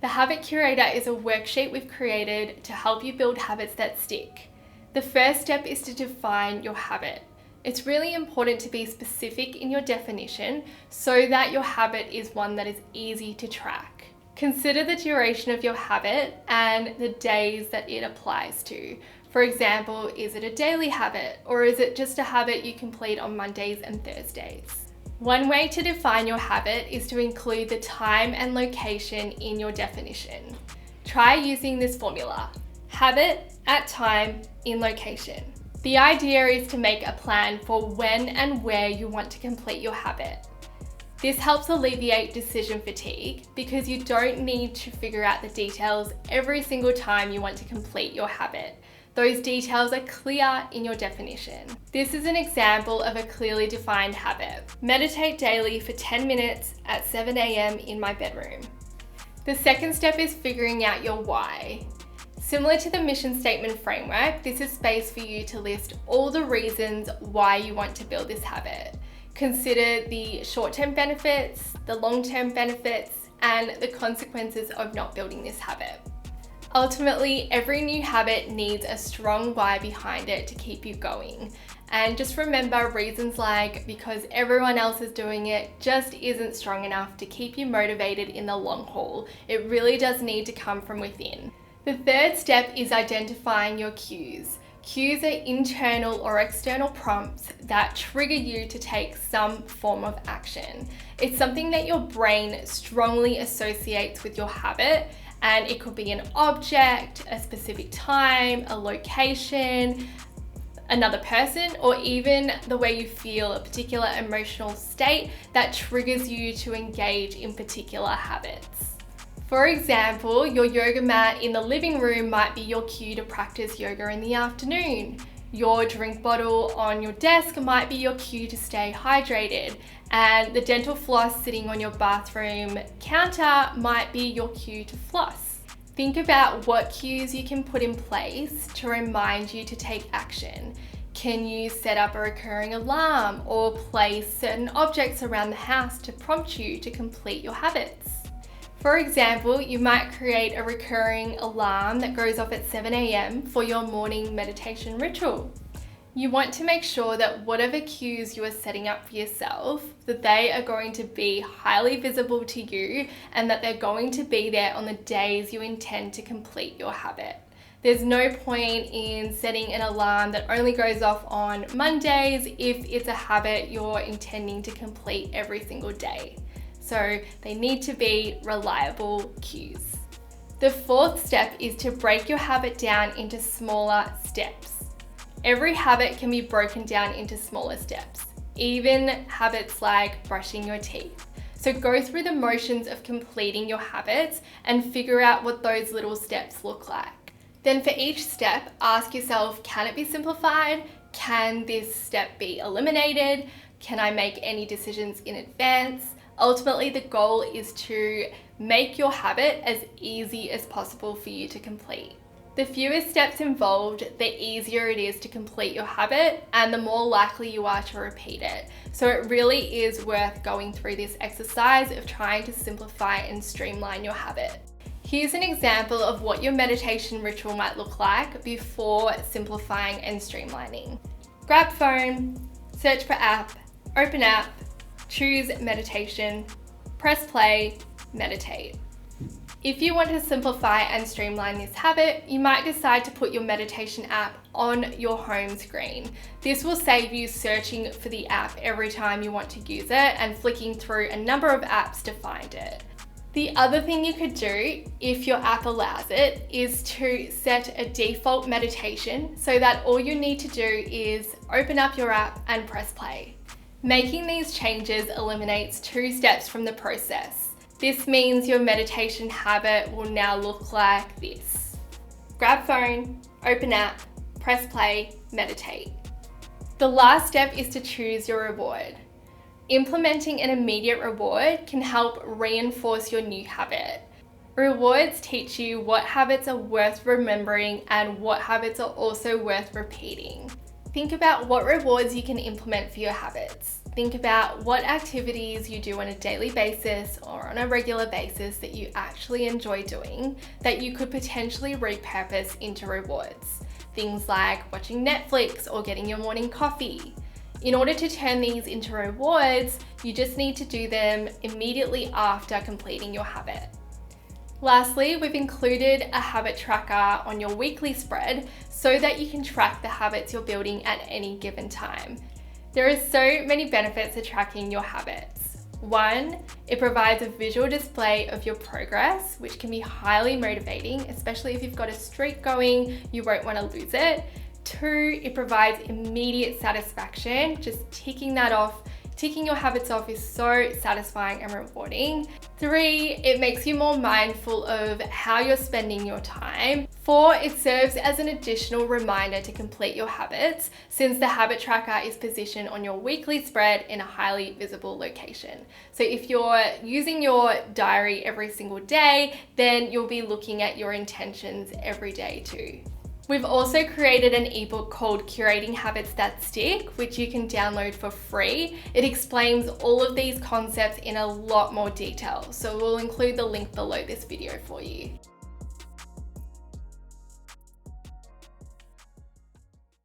The Habit Curator is a worksheet we've created to help you build habits that stick. The first step is to define your habit. It's really important to be specific in your definition so that your habit is one that is easy to track. Consider the duration of your habit and the days that it applies to. For example, is it a daily habit or is it just a habit you complete on Mondays and Thursdays? One way to define your habit is to include the time and location in your definition. Try using this formula: habit at time in location. The idea is to make a plan for when and where you want to complete your habit. This helps alleviate decision fatigue because you don't need to figure out the details every single time you want to complete your habit. Those details are clear in your definition. This is an example of a clearly defined habit. Meditate daily for 10 minutes at 7 a.m. in my bedroom. The second step is figuring out your why. Similar to the mission statement framework, this is space for you to list all the reasons why you want to build this habit. Consider the short-term benefits, the long-term benefits, and the consequences of not building this habit. Ultimately, every new habit needs a strong why behind it to keep you going. And just remember, reasons like because everyone else is doing it just isn't strong enough to keep you motivated in the long haul. It really does need to come from within. The third step is identifying your cues. Cues are internal or external prompts that trigger you to take some form of action. It's something that your brain strongly associates with your habit, and it could be an object, a specific time, a location, another person, or even the way you feel, a particular emotional state that triggers you to engage in particular habits. For example, your yoga mat in the living room might be your cue to practice yoga in the afternoon. Your drink bottle on your desk might be your cue to stay hydrated, and the dental floss sitting on your bathroom counter might be your cue to floss. Think about what cues you can put in place to remind you to take action. Can you set up a recurring alarm or place certain objects around the house to prompt you to complete your habits? For example, you might create a recurring alarm that goes off at 7 a.m. for your morning meditation ritual. You want to make sure that whatever cues you are setting up for yourself, that they are going to be highly visible to you and that they're going to be there on the days you intend to complete your habit. There's no point in setting an alarm that only goes off on Mondays if it's a habit you're intending to complete every single day. So they need to be reliable cues. The fourth step is to break your habit down into smaller steps. Every habit can be broken down into smaller steps, even habits like brushing your teeth. So go through the motions of completing your habits and figure out what those little steps look like. Then for each step, ask yourself, can it be simplified? Can this step be eliminated? Can I make any decisions in advance? Ultimately, the goal is to make your habit as easy as possible for you to complete. The fewer steps involved, the easier it is to complete your habit and the more likely you are to repeat it. So it really is worth going through this exercise of trying to simplify and streamline your habit. Here's an example of what your meditation ritual might look like before simplifying and streamlining. Grab phone, search for app, open app, choose meditation, press play, meditate. If you want to simplify and streamline this habit, you might decide to put your meditation app on your home screen. This will save you searching for the app every time you want to use it and flicking through a number of apps to find it. The other thing you could do, if your app allows it, is to set a default meditation so that all you need to do is open up your app and press play. Making these changes eliminates 2 steps from the process. This means your meditation habit will now look like this. Grab phone, open app, press play, meditate. The last step is to choose your reward. Implementing an immediate reward can help reinforce your new habit. Rewards teach you what habits are worth remembering and what habits are also worth repeating. Think about what rewards you can implement for your habits. think about what activities you do on a daily basis or on a regular basis that you actually enjoy doing that you could potentially repurpose into rewards. Things like watching Netflix or getting your morning coffee. In order to turn these into rewards, you just need to do them immediately after completing your habit. Lastly, we've included a habit tracker on your weekly spread so that you can track the habits you're building at any given time. There are so many benefits to tracking your habits. 1, it provides a visual display of your progress, which can be highly motivating, especially if you've got a streak going, you won't want to lose it. 2, it provides immediate satisfaction. Just ticking your habits off is so satisfying and rewarding. 3, it makes you more mindful of how you're spending your time. 4, it serves as an additional reminder to complete your habits since the habit tracker is positioned on your weekly spread in a highly visible location. So if you're using your diary every single day, then you'll be looking at your intentions every day too. We've also created an ebook called Curating Habits That Stick, which you can download for free. It explains all of these concepts in a lot more detail, so we'll include the link below this video for you.